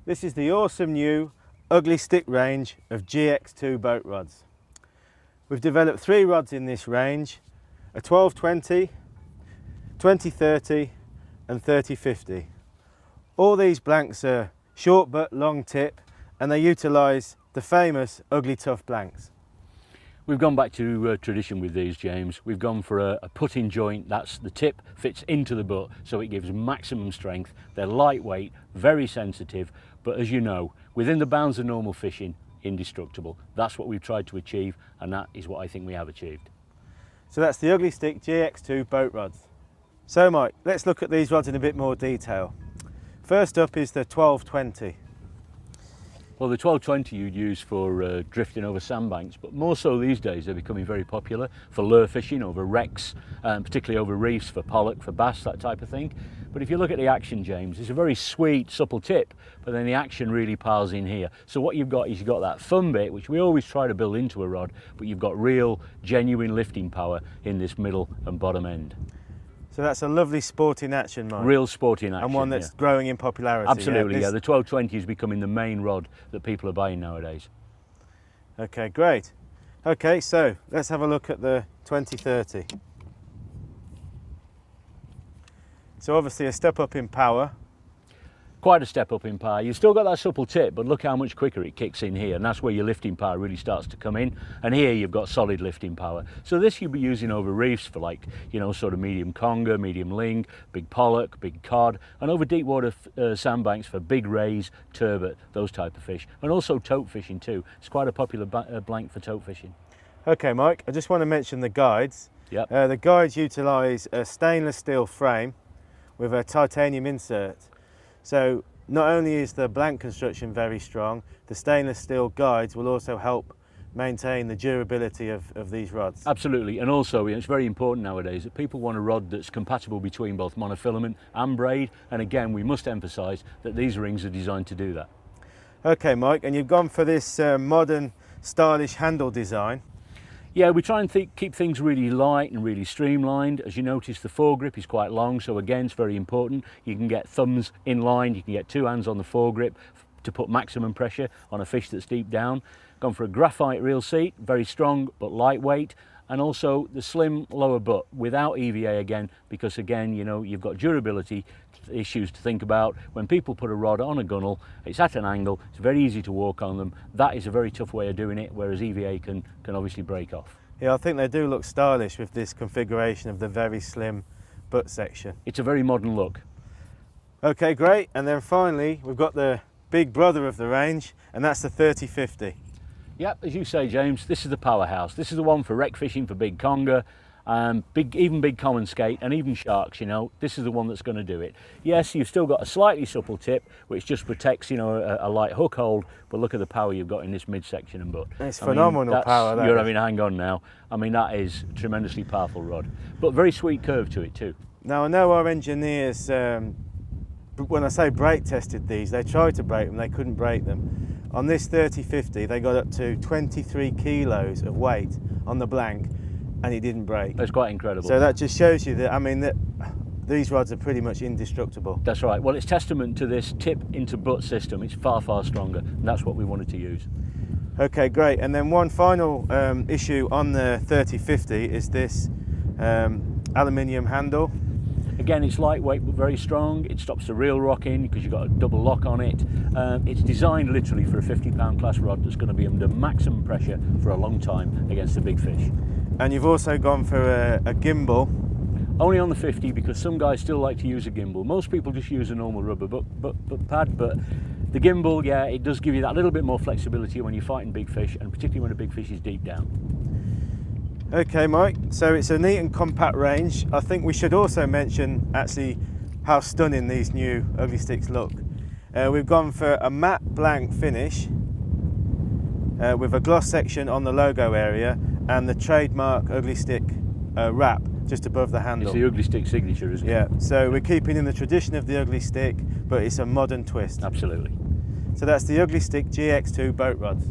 This is the awesome new ugly stick range of GX2 boat rods. We've developed 3 rods in this range, a 12-20, 20-30 and 30-50. All these blanks are short but long tip, and they utilise the famous ugly tough blanks. We've gone back to tradition with these, James. We've gone for a putting joint. That's the tip fits into the butt, so it gives maximum strength. They're lightweight, very sensitive, but as you know, within the bounds of normal fishing, indestructible. That's what we've tried to achieve, and that is what I think we have achieved. So that's the ugly stick GX2 boat rods. So Mike, let's look at these rods in a bit more detail. First up is the 12-20. Well, the 12-20 you'd use for drifting over sandbanks, but more so these days they're becoming very popular for lure fishing over wrecks, particularly over reefs for pollock, for bass, that type of thing. But if you look at the action, James, it's a very sweet, supple tip, but then the action really piles in here. So what you've got is you've got that thumb bit, which we always try to build into a rod, but you've got real, genuine lifting power in this middle and bottom end. So that's a lovely sporting action, Mike. Real sporting action. And one that's growing in popularity. Absolutely, yeah. The 12-20 is becoming the main rod that people are buying nowadays. Okay, great. Okay, so let's have a look at the 20-30. So obviously a step up in power. Quite a step up in power. You've still got that supple tip, but look how much quicker it kicks in here, and that's where your lifting power really starts to come in. And here you've got solid lifting power. So this you'll be using over reefs for, like, you know, sort of medium conger, medium ling, big pollock, big cod, and over deep water sandbanks for big rays, turbot, those type of fish, and also tote fishing too. It's quite a popular blank for tote fishing. Okay, Mike, I just want to mention the guides. Yep. The guides utilise a stainless steel frame with a titanium insert. So not only is the blank construction very strong, the stainless steel guides will also help maintain the durability of these rods. Absolutely, and also it's very important nowadays that people want a rod that's compatible between both monofilament and braid, and again we must emphasise that these rings are designed to do that. Okay, Mike, and you've gone for this modern stylish handle design. Yeah, we try and keep things really light and really streamlined. As you notice, the foregrip is quite long, so again it's very important. You can get thumbs in line, you can get 2 hands on the foregrip to put maximum pressure on a fish that's deep down. Gone for a graphite reel seat, very strong but lightweight, and also the slim lower butt without EVA again, because again, you know, you've got durability issues to think about. When people put a rod on a gunnel, it's at an angle, it's very easy to walk on them. That is a very tough way of doing it, whereas EVA can obviously break off. Yeah, I think they do look stylish with this configuration of the very slim butt section. It's a very modern look. Okay, great. And then finally, we've got the big brother of the range, and that's the 30-50. Yep, as you say, James, this is the powerhouse. This is the one for wreck fishing, for big conger, even big common skate, and even sharks. You know, this is the one that's going to do it. Yes, you've still got a slightly supple tip, which just protects, you know, a light hook hold, but look at the power you've got in this midsection and butt. It's phenomenal power. You're having to hang on now. I mean, that is a tremendously powerful rod, but very sweet curve to it too. Now, I know our engineers, when I say brake tested these, they tried to break them, they couldn't break them. On this 30-50, they got up to 23 kilos of weight on the blank, and it didn't break. That's quite incredible. So that just shows you that, I mean, that these rods are pretty much indestructible. That's right. Well, it's testament to this tip into butt system. It's far, far stronger, and that's what we wanted to use. Okay, great. And then one final issue on the 30-50 is this aluminium handle. Again, it's lightweight but very strong. It stops the reel rocking because you've got a double lock on it. It's designed literally for a 50-pound class rod that's going to be under maximum pressure for a long time against the big fish. And you've also gone for a gimbal. Only on the 50, because some guys still like to use a gimbal. Most people just use a normal rubber pad, but the gimbal, yeah, it does give you that little bit more flexibility when you're fighting big fish, and particularly when a big fish is deep down. Okay, Mike, so it's a neat and compact range. I think we should also mention actually how stunning these new ugly sticks look. We've gone for a matte blank finish with a gloss section on the logo area and the trademark ugly stick wrap just above the handle. It's the ugly stick signature, isn't it? Yeah, so we're keeping in the tradition of the ugly stick, but it's a modern twist. Absolutely. So that's the ugly stick GX2 boat rods.